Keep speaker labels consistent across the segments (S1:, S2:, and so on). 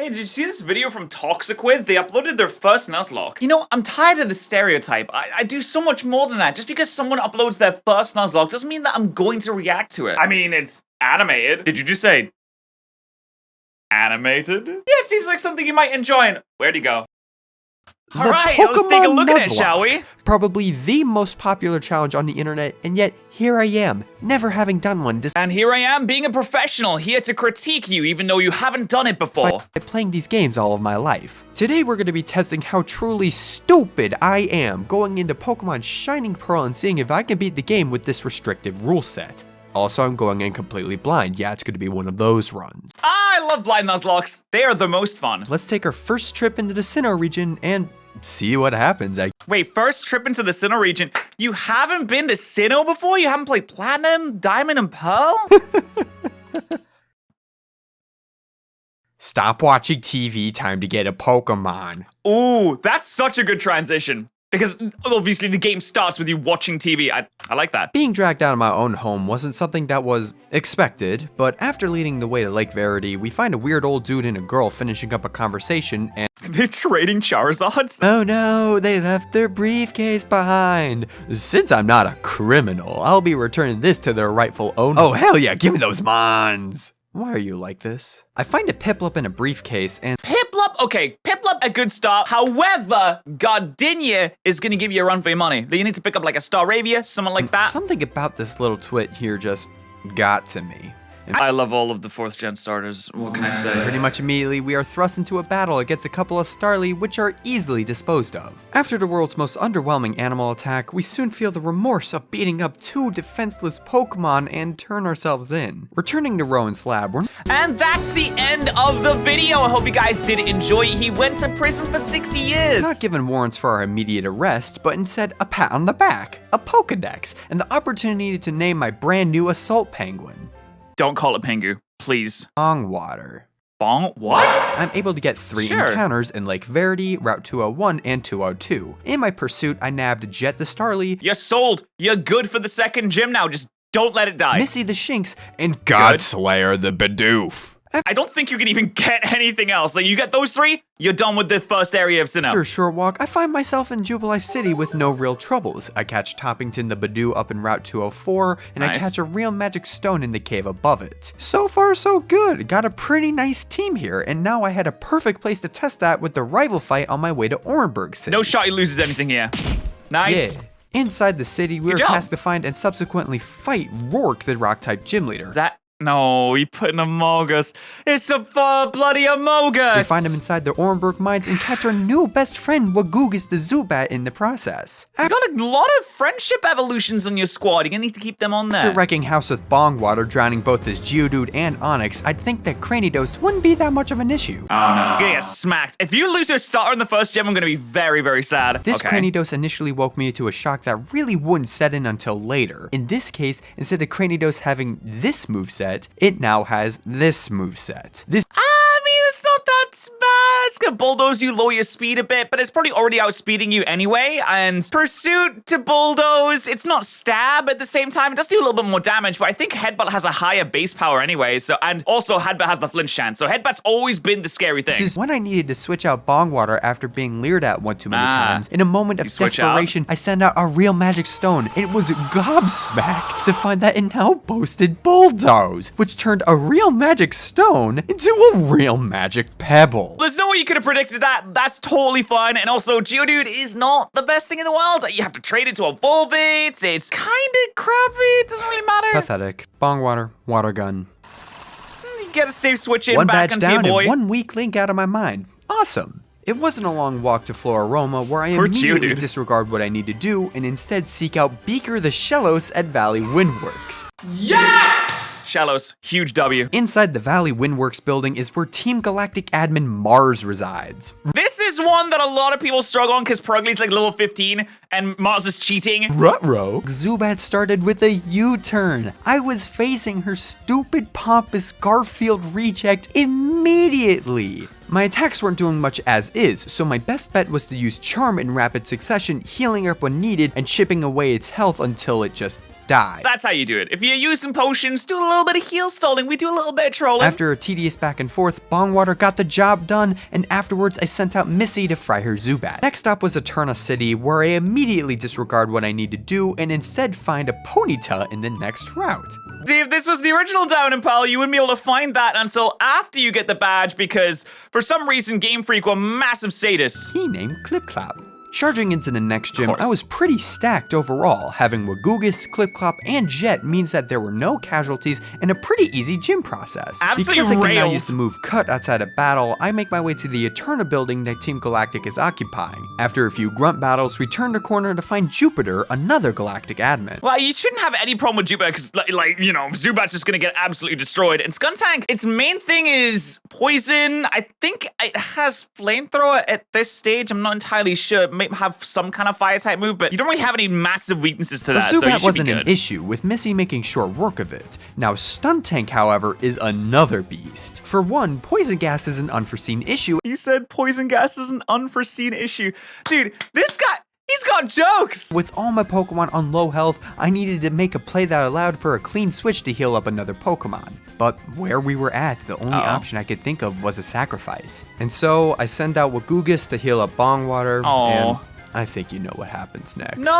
S1: Hey, did you see this video from Toxicquid? They uploaded their first Nuzlocke. You know, I'm tired of the stereotype. I do so much more than that. Just because someone uploads their first Nuzlocke doesn't mean that I'm going to react to it. I mean, it's animated. Did you just say animated? Yeah, it seems like something you might enjoy. And where'd he go? Alright, let's take a look at it, shall we?
S2: Probably the most popular challenge on the internet, and yet here I am, never having done one.
S1: And here I am, being a professional, here to critique you, even though you haven't done it before.
S2: By playing these games all of my life. Today we're going to be testing how truly stupid I am, going into Pokemon Shining Pearl and seeing if I can beat the game with this restrictive rule set. Also, I'm going in completely blind. Yeah, it's going to be one of those runs.
S1: I love blind Nuzlockes. They are the most fun.
S2: Let's take our first trip into the Sinnoh region and see what happens.
S1: Wait, first trip into the Sinnoh region? You haven't been to Sinnoh before? You haven't played Platinum, Diamond, and Pearl?
S2: Stop watching TV, time to get a Pokemon.
S1: Ooh, that's such a good transition. Because obviously the game starts with you watching TV. I like that.
S2: Being dragged out of my own home wasn't something that was expected, but after leading the way to Lake Verity, we find a weird old dude and a girl finishing up a conversation and—
S1: They're trading Charizards?
S2: Oh no, they left their briefcase behind. Since I'm not a criminal, I'll be returning this to their rightful owner. Oh hell yeah, give me those mons! Why are you like this? I find a Piplup in a briefcase and—
S1: Piplup? Okay, Piplup a good start. However, Gardenia is gonna give you a run for your money. You need to pick up like a Staravia, something like that.
S2: Something about this little twit here just got to me.
S1: I love all of the 4th gen starters, what can I say?
S2: Pretty much immediately, we are thrust into a battle against a couple of Starly, which are easily disposed of. After the world's most underwhelming animal attack, we soon feel the remorse of beating up 2 defenseless Pokemon and turn ourselves in. Returning to Rowan's lab,
S1: And that's the end of the video. I hope you guys did enjoy. He went to prison for 60 years.
S2: Not given warrants for our immediate arrest, but instead a pat on the back, a Pokedex, and the opportunity to name my brand new assault penguin.
S1: Don't call it Pingu, please.
S2: Bongwater.
S1: Bong? What?
S2: I'm able to get 3 encounters in Lake Verity, Route 201, and 202. In my pursuit, I nabbed Jet the Starly.
S1: You're sold. You're good for the 2nd gym now. Just don't let it die.
S2: Missy the Shinx, and Godslayer the Bidoof.
S1: I don't think you can even get anything else. Like, you get those 3, you're done with the first area of Sinnoh.
S2: After a short walk, I find myself in Jubilife City with no real troubles. I catch Toppington the Bidoof up in Route 204, and I catch a real magic stone in the cave above it. So far, so good. Got a pretty nice team here, and now I had a perfect place to test that with the rival fight on my way to Orenburg City.
S1: No shot he loses anything here. Nice.
S2: Yeah. Inside the city, we were tasked to find and subsequently fight Rourke, the Rock-type gym leader.
S1: No, he put in Amogus. It's a bloody Amogus!
S2: We find him inside the Orenburg mines and catch our new best friend, Wagugus the Zubat, in the process.
S1: I got a lot of friendship evolutions on your squad. You're gonna need to keep them on there.
S2: After wrecking house with Bongwater, drowning both his Geodude and Onix, I'd think that Cranidos wouldn't be that much of an issue.
S1: Oh no. You're gonna get smacked. If you lose your starter in the first gym, I'm gonna be very, very sad.
S2: This Cranidos initially woke me to a shock that really wouldn't set in until later. In this case, instead of Cranidos having this moveset, it now has this moveset.
S1: I mean, it's not that bad. It's gonna bulldoze you, lower your speed a bit, but it's probably already outspeeding you anyway. And pursuit to bulldoze, it's not stab at the same time. It does do a little bit more damage, but I think Headbutt has a higher base power anyway. So, and also Headbutt has the flinch chance. So Headbutt's always been the scary thing.
S2: This is when I needed to switch out Bongwater after being leered at one too many times. In a moment of desperation, I sent out a real magic stone. It was gobsmacked to find that it now boasted bulldoze, which turned a real magic stone into a real magic pebble.
S1: There's no way you could have predicted that. That's totally fine. And also, Geodude is not the best thing in the world. You have to trade it to evolve it. It's kind of crappy. It doesn't really matter.
S2: Pathetic. Bongwater, water gun.
S1: You get a safe switch in
S2: one
S1: back
S2: badge
S1: onto your
S2: down
S1: boy.
S2: And one weak link out of my mind. Awesome. It wasn't a long walk to Floraroma, where I immediately disregard what I need to do and instead seek out Beaker the Shellos at Valley Windworks.
S1: Yes! Shallows, huge W.
S2: Inside the Valley Windworks building is where Team Galactic admin Mars resides.
S1: This is one that a lot of people struggle on because Purugly's like level 15 and Mars is cheating.
S2: Ruh-roh. Zubat started with a U-turn. I was facing her stupid pompous Garfield reject immediately. My attacks weren't doing much as is, so my best bet was to use Charm in rapid succession, healing up when needed and chipping away its health until it just die.
S1: That's how you do it. If you use some potions, do a little bit of heal stalling. We do a little bit of trolling.
S2: After a tedious back and forth, Bongwater got the job done, and afterwards I sent out Missy to fry her Zubat. Next stop was Eterna City, where I immediately disregard what I need to do and instead find a Ponyta in the next route.
S1: See, if this was the original Diamond and Pearl, you wouldn't be able to find that until after you get the badge because, for some reason, Game Freak were massive sadists.
S2: He named Clip Clop. Charging into the next gym, I was pretty stacked overall. Having Wagugus, Clip Clop, and Jet means that there were no casualties and a pretty easy gym process.
S1: Absolutely
S2: because I can now
S1: rails.
S2: use the move Cut outside of battle, I make my way to the Eterna building that Team Galactic is occupying. After a few grunt battles, we turn the corner to find Jupiter, another Galactic admin.
S1: Well, you shouldn't have any problem with Jupiter because, you know, Zubat's just gonna get absolutely destroyed. And Skuntank, its main thing is poison. I think it has flamethrower at this stage. I'm not entirely sure. It might have some kind of fire type move, but you don't really have any massive weaknesses to that,
S2: Zubat
S1: so you should
S2: wasn't
S1: be
S2: an
S1: good.
S2: issue, with Missy making short work of it. Now, Stuntank, however, is another beast. For one, poison gas is an unforeseen issue.
S1: You said poison gas is an unforeseen issue. Dude, this guy, he's got jokes!
S2: With all my Pokemon on low health, I needed to make a play that allowed for a clean switch to heal up another Pokemon. But where we were at, the only option I could think of was a sacrifice. And so I send out Wagugus to heal up Bongwater, and I think you know what happens next.
S1: No!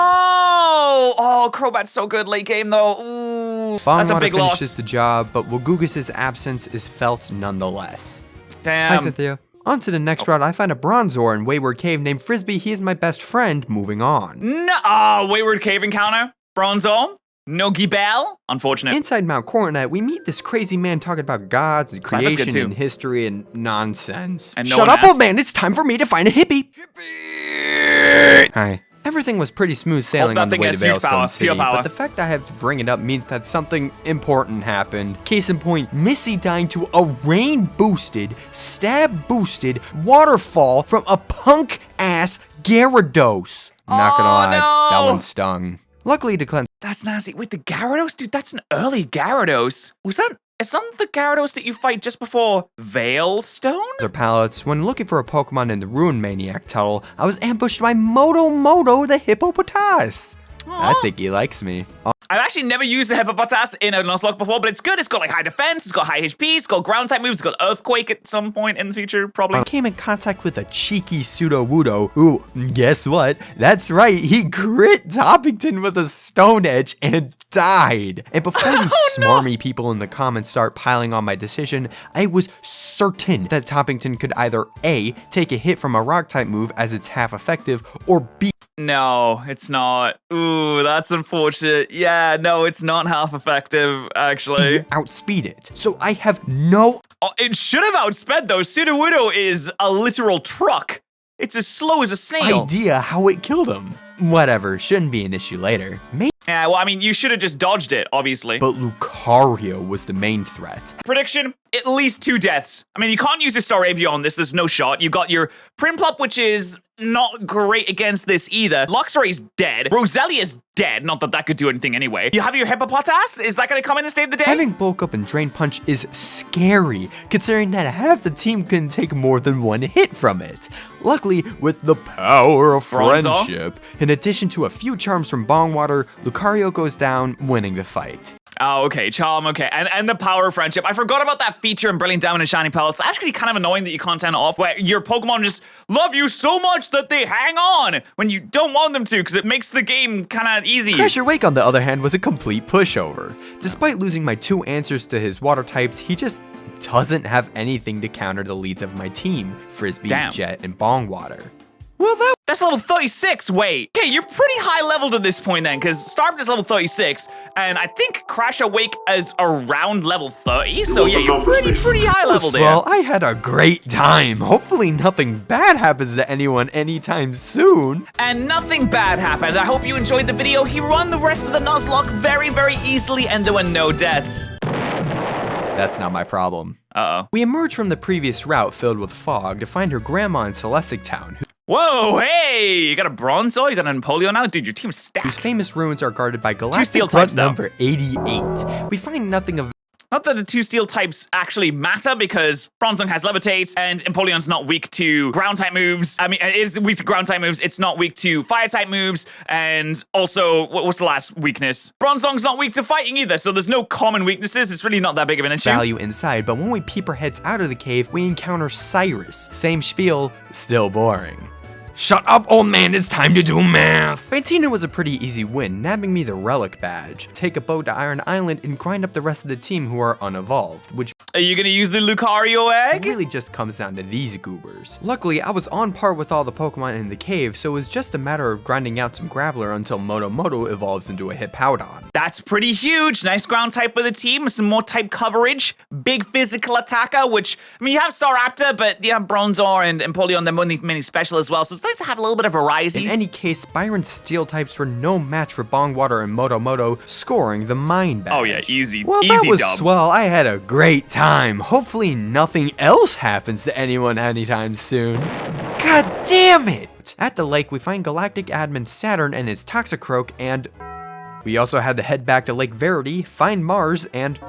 S1: Oh, Crobat's so good late game though. Ooh, that's a
S2: Bongwater
S1: big
S2: finishes
S1: loss.
S2: the job, but Wagugus' absence is felt nonetheless.
S1: Damn.
S2: Hi, Cynthia. On to the next route, I find a Bronzor in Wayward Cave named Frisbee. He is my best friend. Moving on.
S1: No! Wayward Cave encounter? Bronzor? Nogi Bell? Unfortunate.
S2: Inside Mount Coronet, we meet this crazy man talking about gods and
S1: Clive is good
S2: creation
S1: too.
S2: and history and nonsense.
S1: And no
S2: Shut
S1: one
S2: up, old
S1: asked.
S2: man! It's time for me to find a hippie! Hi. Everything was pretty smooth sailing
S1: that
S2: on the
S1: thing
S2: way
S1: has
S2: to
S1: huge
S2: Veilstone
S1: power,
S2: City,
S1: pure power.
S2: but the fact I have to bring it up means that something important happened. Case in point, Missy dying to a rain-boosted, stab-boosted waterfall from a punk-ass Gyarados. Not gonna lie, that
S1: no.
S2: one stung. Luckily to cleanse
S1: That's nasty. Wait, the Gyarados? Dude, that's an early Gyarados. Is that the Gyarados that you fight just before Veilstone?
S2: our palates, when looking for a Pokemon in the Ruin Maniac tunnel, I was ambushed by Moto the Hippopotas. I think he likes me.
S1: I've actually never used the Hippopotas in a Nuzlocke before, but it's good. It's got like high defense, it's got high HP, it's got ground type moves, it's got Earthquake at some point in the future, probably.
S2: I came in contact with a cheeky Sudowoodo who, guess what? That's right, he crit Toppington with a Stone Edge and died. And before you smarmy people in the comments start piling on my decision, I was certain that Toppington could either A, take a hit from a rock type move as it's half effective, or B,
S1: No, it's not. Ooh, that's unfortunate. Yeah, no, it's not half effective, actually.
S2: outspeed it. So I have no
S1: Oh, it should have outsped, though. Sudowoodo is a literal truck. It's as slow as a snail.
S2: idea how it killed him. Whatever, shouldn't be an issue later. Maybe,
S1: Yeah, well, I mean, you should have just dodged it, obviously.
S2: but Lucario was the main threat.
S1: Prediction, at least 2 deaths. I mean, you can't use a Staravia on this. There's no shot. You've got your Prinplup, which is not great against this either. Luxray's dead. Roselia's dead. Not that that could do anything anyway. You have your Hippopotas? Is that going to come in and save the day?
S2: Having Bulk Up and Drain Punch is scary, considering that half the team couldn't take more than one hit from it. Luckily, with the power of
S1: Bronzor?
S2: friendship, in addition to a few charms from Bongwater, Lucario goes down, winning the fight.
S1: Oh, okay, Charm, okay. And the power of friendship. I forgot about that feature in Brilliant Diamond and Shining Pearl. It's actually kind of annoying that you can't turn it off, where your Pokemon just love you so much that they hang on when you don't want them to, because it makes the game kind of easy.
S2: Pressure Wake, on the other hand, was a complete pushover. Despite losing my 2 answers to his water types, he just doesn't have anything to counter the leads of my team, Frisbee's
S1: Damn.
S2: Jet and Bongwater.
S1: Well, that's level 36. Wait. Okay, you're pretty high leveled at this point then, because Starved is level 36, and I think Crash Awake is around level 30. So yeah, you're pretty high leveled there.
S2: Well, I had a great time. Hopefully nothing bad happens to anyone anytime soon.
S1: And nothing bad happened. I hope you enjoyed the video. He won the rest of the Nuzlocke very, very easily, and there were no deaths.
S2: That's not my problem.
S1: Uh-oh.
S2: We emerged from the previous route filled with fog to find her grandma in Celestic Town,
S1: Whoa, hey! You got a Bronzor, you got an Empoleon now? Dude, your team's
S2: whose
S1: stacked.
S2: famous ruins are guarded by Galactic
S1: steel
S2: Grunt
S1: types, though.
S2: number 88. We find nothing of
S1: Not that the two steel types actually matter because Bronzong has Levitate and Empoleon's not weak to ground type moves. I mean, it is weak to ground type moves. It's not weak to fire type moves. And also, what's the last weakness? Bronzong's not weak to fighting either. So there's no common weaknesses. It's really not that big of an issue.
S2: Value inside, but when we peep our heads out of the cave, we encounter Cyrus. Same spiel, still boring. Shut up, old man, it's time to do math! Fantina was a pretty easy win, nabbing me the relic badge. Take a boat to Iron Island and grind up the rest of the team who are unevolved, which
S1: are you gonna use the Lucario egg?
S2: really just comes down to these goobers. Luckily, I was on par with all the Pokemon in the cave, so it was just a matter of grinding out some Graveler until Moto evolves into a Hippowdon.
S1: That's pretty huge. Nice ground type for the team, some more type coverage, big physical attacker, which, I mean, you have Staraptor, but you have Bronzor and Empoleon, they're mini special as well, so it's nice to have a little bit of variety.
S2: In any case, Byron's steel types were no match for Bongwater and Moto, scoring the Mine badge.
S1: Oh yeah, easy.
S2: Well,
S1: easy
S2: that was
S1: dub.
S2: swell. I had a great time. Hopefully nothing else happens to anyone anytime soon. God damn it! At the lake, we find Galactic Admin Saturn and its Toxicroak, and we also had to head back to Lake Verity, find Mars, and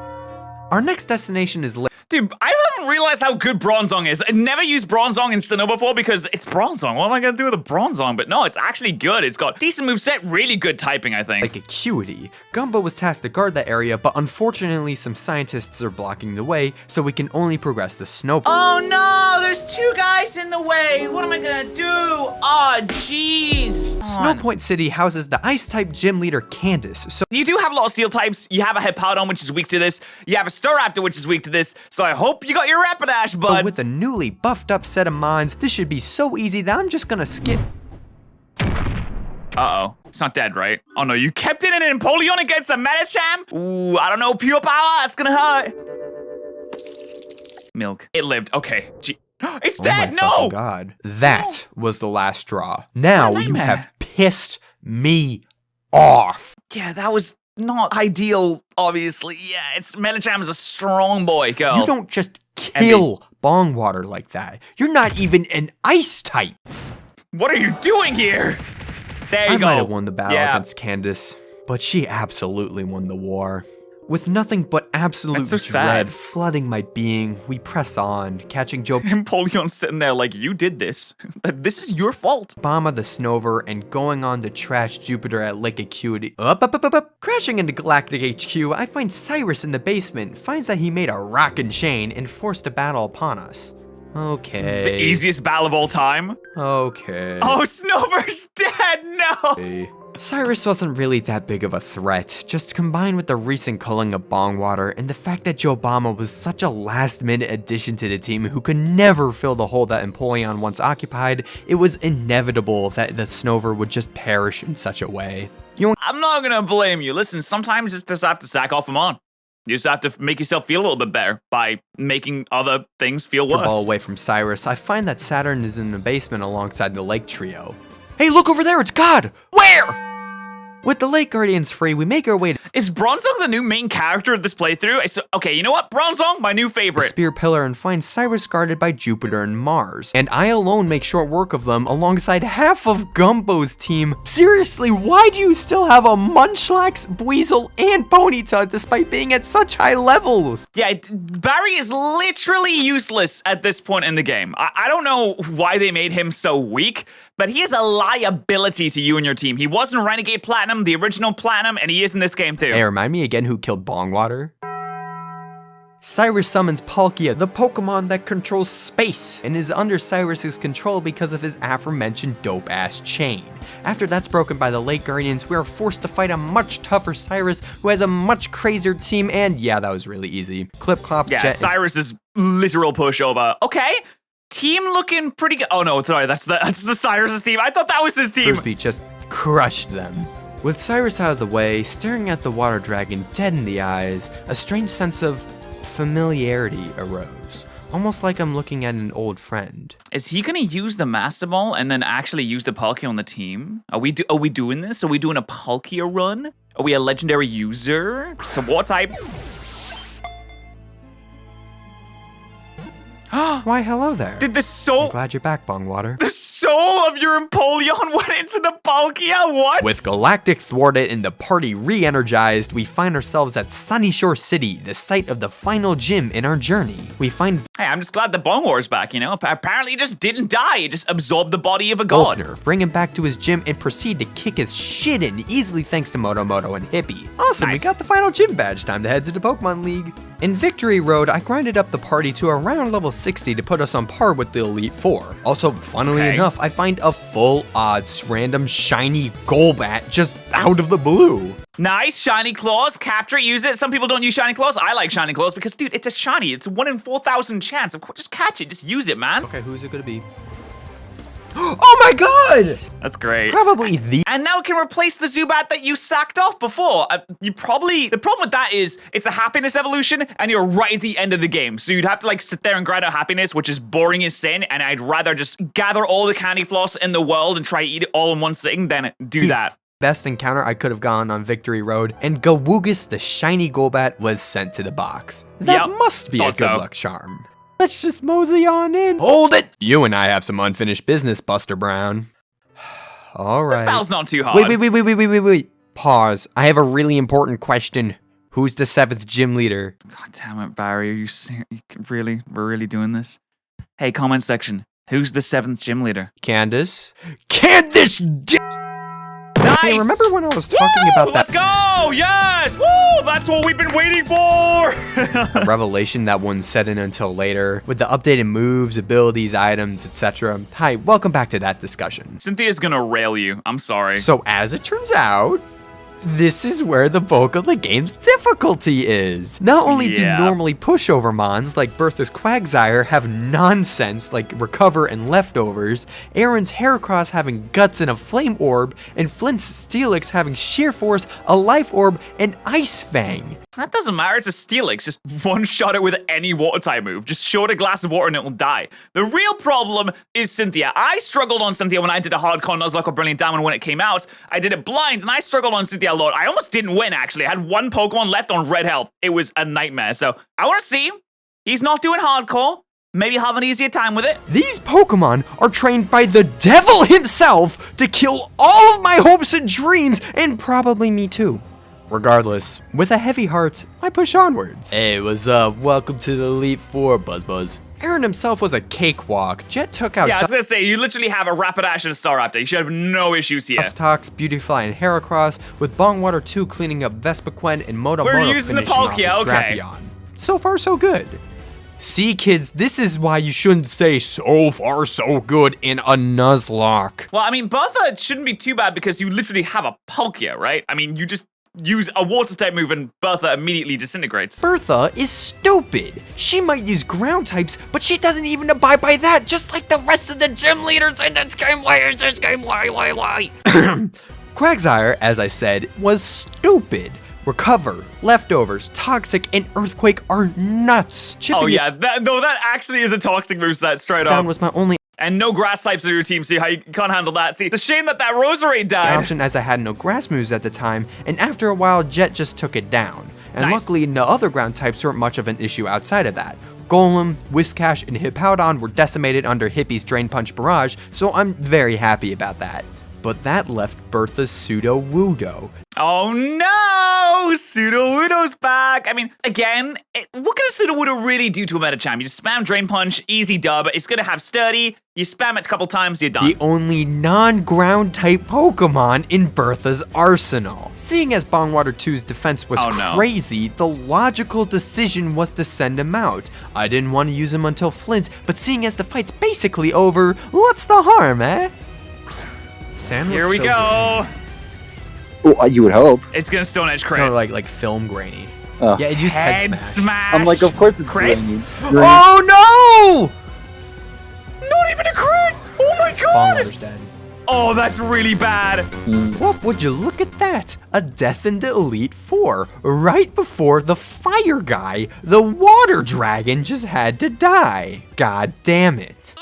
S2: our next destination is
S1: Dude, I haven't realized how good Bronzong is. I never used Bronzong in Sinnoh before because it's Bronzong. What am I gonna do with a Bronzong? But no, it's actually good. It's got decent moveset, really good typing, I think.
S2: like Acuity. Gumbo was tasked to guard that area, but unfortunately some scientists are blocking the way, so we can only progress to Snowpoint.
S1: Oh no, there's two guys in the way. What am I gonna do? Oh, jeez.
S2: Snowpoint City houses the Ice-type gym leader Candace, so
S1: You do have a lot of steel types. You have a Hippowdon, which is weak to this. You have a Staraptor, which is weak to this. So I hope you got your Rapidash, bud.
S2: with a newly buffed up set of mons, this should be so easy that I'm just gonna skip.
S1: Uh-oh. It's not dead, right? Oh no, you kept it in an Empoleon against a Medicham? Ooh, I don't know. Pure power, that's gonna hurt. Milk. It lived. Okay. It's dead,
S2: Oh my
S1: no!
S2: God. That was the last straw. Now
S1: What a
S2: you
S1: nightmare.
S2: have pissed me off.
S1: Yeah, that was not ideal, obviously. Yeah, Medicham is a strong boy, girl.
S2: You don't just kill Bongwater like that. You're not even an ice type.
S1: What are you doing here? There you
S2: I
S1: go.
S2: might have won the battle
S1: Yeah.
S2: against Candace, but she absolutely won the war. With nothing but absolute
S1: That's so
S2: dread
S1: sad.
S2: flooding my being, we press on, catching Joe
S1: Empoleon's sitting there like, you did this. This is your fault.
S2: Obama the Snover and going on to trash Jupiter at Lake Acuity. Up. Crashing into Galactic HQ, I find Cyrus in the basement, finds that he made a rockin' chain and forced a battle upon us. Okay.
S1: The easiest battle of all time.
S2: Okay.
S1: Oh, Snover's dead, no!
S2: Cyrus wasn't really that big of a threat, just combined with the recent culling of Bongwater and the fact that Jobama was such a last-minute addition to the team who could never fill the hole that Empoleon once occupied, it was inevitable that the Snover would just perish in such a way.
S1: I'm not gonna blame you. Listen, sometimes you just have to sack off them on. You just have to make yourself feel a little bit better by making other things feel
S2: The
S1: worse.
S2: ball away from Cyrus, I find that Saturn is in the basement alongside the Lake Trio. Hey, look over there, it's God!
S1: Where?
S2: With the Lake Guardians free, we make our way to
S1: Is Bronzong the new main character of this playthrough? Okay, you know what? Bronzong, my new
S2: the
S1: favorite.
S2: Spear Pillar and find Cyrus guarded by Jupiter and Mars. And I alone make short work of them alongside half of Gumbo's team. Seriously, why do you still have a Munchlax, Buizel, and Ponyta despite being at such high levels?
S1: Yeah, Barry is literally useless at this point in the game. I don't know why they made him so weak, but he is a liability to you and your team. He was in Renegade Platinum, the original Platinum, and he is in this game too.
S2: Hey, remind me again who killed Bongwater? Cyrus summons Palkia, the Pokemon that controls space, and is under Cyrus's control because of his aforementioned dope-ass chain. After that's broken by the Lake Guardians, we are forced to fight a much tougher Cyrus who has a much crazier team, and yeah, that was really easy. Clip Clop
S1: Yeah,
S2: Jet.
S1: Cyrus is literal pushover. Okay, team looking pretty good. Oh no, sorry, that's the Cyrus's team. I thought that was his team.
S2: First beat just crushed them. With Cyrus out of the way, staring at the water dragon dead in the eyes, a strange sense of familiarity arose. Almost like I'm looking at an old friend.
S1: Is he gonna use the Master Ball and then actually use the Palkia on the team? Are we doing this? Are we doing a Palkia run? Are we a legendary user? It's a war type.
S2: Why, hello there.
S1: Did the soul?
S2: I'm glad you're back, Bongwater.
S1: The soul soul of your Empoleon went into the Palkia? What?
S2: With Galactic thwarted and the party re-energized, we find ourselves at Sunyshore City, the site of the final gym in our journey. We find
S1: Hey, I'm just glad the Bongor's back, you know? Apparently it just didn't die. It just absorbed the body of a god.
S2: Volkner, bring him back to his gym and proceed to kick his shit in, easily thanks to Moto and Hippie. Awesome,
S1: Nice.
S2: We got the final gym badge. Time to head to the Pokemon League. In Victory Road, I grinded up the party to around level 60 to put us on par with the Elite Four. Also, funnily enough, I find a full odds random shiny Golbat just out of the blue.
S1: Nice, shiny claws, capture it, use it. Some people don't use shiny claws. I like shiny claws because, dude, it's a shiny. It's a 1 in 4,000 chance. Of course, just catch it, just use it, man.
S2: Okay, who's it gonna be? Oh my god!
S1: That's great.
S2: Probably the
S1: And now it can replace the Zubat that you sacked off before. The problem with that is it's a happiness evolution and you're right at the end of the game. So you'd have to like sit there and grind out happiness, which is boring as sin. And I'd rather just gather all the candy floss in the world and try to eat it all in one sitting than do that.
S2: best encounter I could have gone on Victory Road, and Gawoogus, the shiny Golbat, was sent to the box. That must be a good luck charm. Let's just mosey on in. Hold it! You and I have some unfinished business, Buster Brown. All right.
S1: This battle's not too hard.
S2: Wait. Pause. I have a really important question. Who's the 7th gym leader?
S1: God damn it, Barry. Are you really? We're really doing this? Hey, comment section. Who's the 7th gym leader?
S2: Candace? Candace!
S1: Nice!
S2: Hey, remember when I was talking about that?
S1: Let's go! Yes! Woo! That's what we've been waiting for!
S2: revelation that wouldn't set in until later, with the updated moves, abilities, items, etc. Hi, welcome back to that discussion.
S1: Cynthia's gonna rail you. I'm sorry.
S2: So as it turns out, this is where the bulk of the game's difficulty is. Not only do normally pushover mons like Bertha's Quagsire have nonsense like Recover and Leftovers, Aaron's Heracross having Guts and a Flame Orb, and Flint's Steelix having Sheer Force, a Life Orb, and Ice Fang.
S1: That doesn't matter, it's a Steelix. Just one-shot it with any water type move. Just show it a glass of water and it will die. The real problem is Cynthia. I struggled on Cynthia when I did a hardcore Nuzlocke or Brilliant Diamond when it came out. I did it blind and I struggled on Cynthia a lot. I almost didn't win, actually. I had one Pokemon left on red health. It was a nightmare. So I want to see. He's not doing hardcore. Maybe have an easier time with it.
S2: These Pokemon are trained by the devil himself to kill all of my hopes and dreams, and probably me too. Regardless, with a heavy heart, I push onwards. Hey, what's up? Welcome to the Elite Four, Buzz. Aaron himself was a cakewalk. Jet took out
S1: I was gonna say, you literally have a Rapidash and a Staraptor. You should have no issues here.
S2: Dustox, Beautyfly, and Heracross, with Bongwater 2 cleaning up Vespiquen and Motomoto
S1: We're using the
S2: finishing off
S1: Palkia,
S2: his Drapion. So far, so good. See, kids, this is why you shouldn't say so far, so good in a Nuzlocke.
S1: Well, I mean, Bertha shouldn't be too bad because you literally have a Palkia, right? I mean, you just use a water type move and Bertha immediately disintegrates.
S2: Bertha is stupid. She might use ground types, but she doesn't even abide by that, just like the rest of the gym leaders in this game. Why is this game? Why? Quagsire, as I said, was stupid. Recover, Leftovers, Toxic, and Earthquake are nuts.
S1: That actually is a toxic moveset, straight up.
S2: Was my only
S1: and no grass types in your team, see how you can't handle that. See, it's a shame that Roserade died.
S2: option, as I had no grass moves at the time, and after a while, Jet just took it down. And
S1: Nice.
S2: luckily, the other ground types weren't much of an issue outside of that. Golem, Whiscash, and Hippowdon were decimated under Hippie's Drain Punch Barrage, so I'm very happy about that. But that left Bertha's Pseudo-Wudo.
S1: Oh no! Pseudo-Wudo's back! I mean, again, what can a Pseudo-Wudo really do to a meta champ? You just spam Drain Punch, easy dub, it's gonna have Sturdy, you spam it a couple times, you're done.
S2: The only non-ground type Pokemon in Bertha's arsenal. Seeing as Bongwater 2's defense was crazy, the logical decision was to send him out. I didn't want to use him until Flint, but seeing as the fight's basically over, what's the harm, eh? Sam
S1: Here we go!
S3: Well, you would hope.
S1: It's gonna Stone Edge crit.
S2: No, like film grainy.
S3: Oh.
S2: Yeah, it used head smash.
S3: I'm like, of course it's
S1: crits.
S3: grainy.
S2: Oh no!
S1: Not even a crit! Oh my god!
S2: Bongwater's dead.
S1: Oh, that's really bad.
S2: What would you look at that? A death in the Elite Four, right before the fire guy, the water dragon, just had to die. God damn it.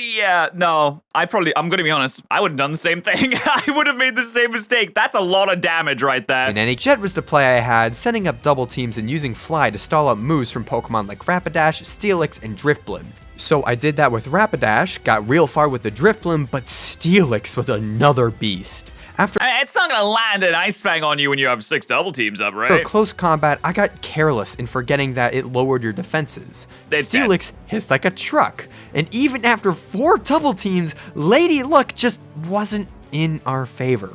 S1: Yeah, no, I'm gonna be honest, I would have done the same thing. I would have made the same mistake. That's a lot of damage right there.
S2: In any Jet was the play I had, setting up double teams and using Fly to stall out moves from Pokemon like Rapidash, Steelix, and Drifblim. So I did that with Rapidash, got real far with the Drifblim, but Steelix was another beast. After
S1: It's not gonna land an Ice Fang on you when you have 6 double teams up,
S2: a
S1: right?
S2: close combat, I got careless in forgetting that it lowered your defenses.
S1: It's
S2: Steelix hissed like a truck, and even after 4 double teams, Lady Luck just wasn't in our favor.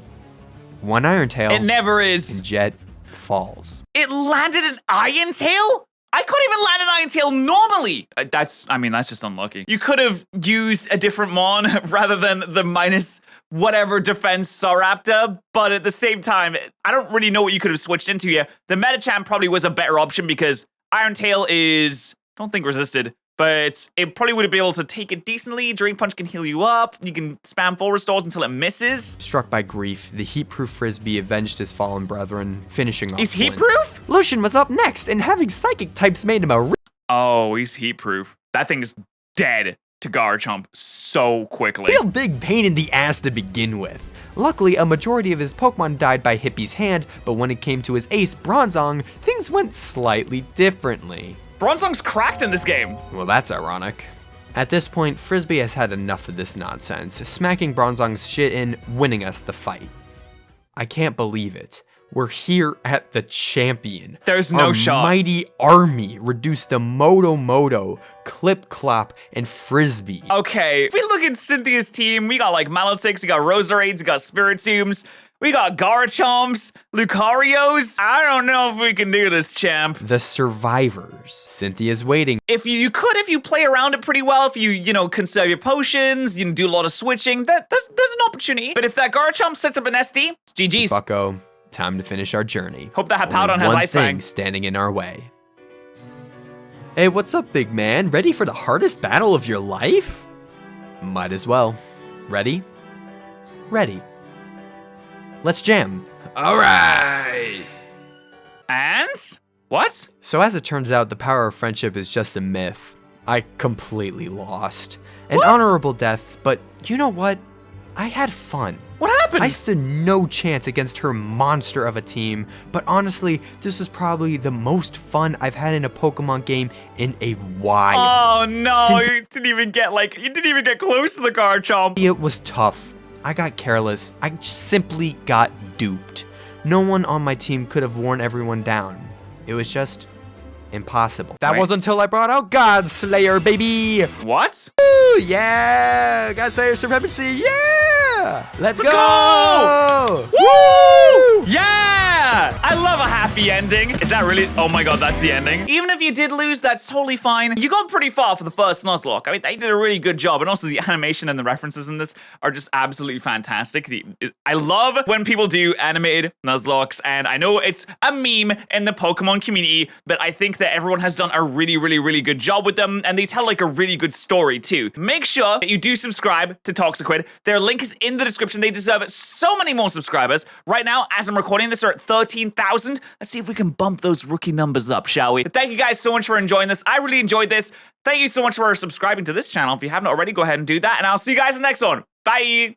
S2: One Iron Tail,
S1: It never is.
S2: and Jet falls.
S1: It landed an Iron Tail? I couldn't even land an Iron Tail normally. That's just unlucky. You could have used a different Mon rather than the minus whatever defense Staraptor, but at the same time, I don't really know what you could have switched into here. The Medicham probably was a better option because Iron Tail is, I don't think resisted, but it probably would have been able to take it decently. Drain Punch can heal you up. You can spam full restores until it misses.
S2: Struck by grief, the heat-proof Frisbee avenged his fallen brethren, finishing off
S1: He's
S2: Flint.
S1: heat-proof?
S2: Lucian was up next, and having psychic types made him a
S1: Oh, he's heat-proof. That thing is dead to Garchomp so quickly.
S2: real big pain in the ass to begin with. Luckily, a majority of his Pokemon died by Hippie's hand, but when it came to his ace, Bronzong, things went slightly differently.
S1: Bronzong's cracked in this game.
S2: Well, that's ironic. At this point, Frisbee has had enough of this nonsense, smacking Bronzong's shit in, winning us the fight. I can't believe it. We're here at the champion.
S1: There's no
S2: Our
S1: shot.
S2: mighty army reduced to Moto, Clip Clop, and Frisbee.
S1: Okay, if we look at Cynthia's team, we got like Malotix, we got Roserades, we got Spiritombs, we got Garchomps, Lucarios. I don't know if we can do this, champ.
S2: The survivors. Cynthia's waiting.
S1: If you could, if you play around it pretty well, if you conserve your potions, you do a lot of switching, there's an opportunity. But if that Garchomp sets up an SD, it's GG's.
S2: Bucko, time to finish our journey.
S1: Hope that
S2: Only
S1: Hippowdon has
S2: one
S1: Ice
S2: thing
S1: Fang.
S2: standing in our way. Hey, what's up, big man? Ready for the hardest battle of your life? Might as well. Ready? Ready. Let's jam. All right.
S1: And? What?
S2: So as it turns out, the power of friendship is just a myth. I completely lost. An
S1: What?
S2: honorable death, but you know what? I had fun.
S1: What happened?
S2: I stood no chance against her monster of a team, but honestly, this was probably the most fun I've had in a Pokemon game in a while.
S1: Oh no, you didn't even get close to the Garchomp.
S2: It was tough. I got careless. I simply got duped. No one on my team could have worn everyone down. It was just impossible. That
S1: Wait.
S2: was until I brought out God Slayer, baby.
S1: What?
S2: Woo, yeah, God Slayer Supremacy, yeah. Let's
S1: go! Woo! Yeah! I love a happy ending. Is that really? Oh my god, that's the ending. Even if you did lose, that's totally fine. You got pretty far for the first Nuzlocke. I mean, they did a really good job. And also the animation and the references in this are just absolutely fantastic. I love when people do animated Nuzlockes. And I know it's a meme in the Pokemon community, but I think that everyone has done a really, really, really good job with them. And they tell like a really good story too. Make sure that you do subscribe to Toxiquid. Their link is in the description. They deserve so many more subscribers. Right now, as I'm recording this, they're at 13,000. Let's see if we can bump those rookie numbers up, shall we? But thank you guys so much for enjoying this. I really enjoyed this. Thank you so much for subscribing to this channel. If you haven't already, go ahead and do that. And I'll see you guys in the next one. Bye.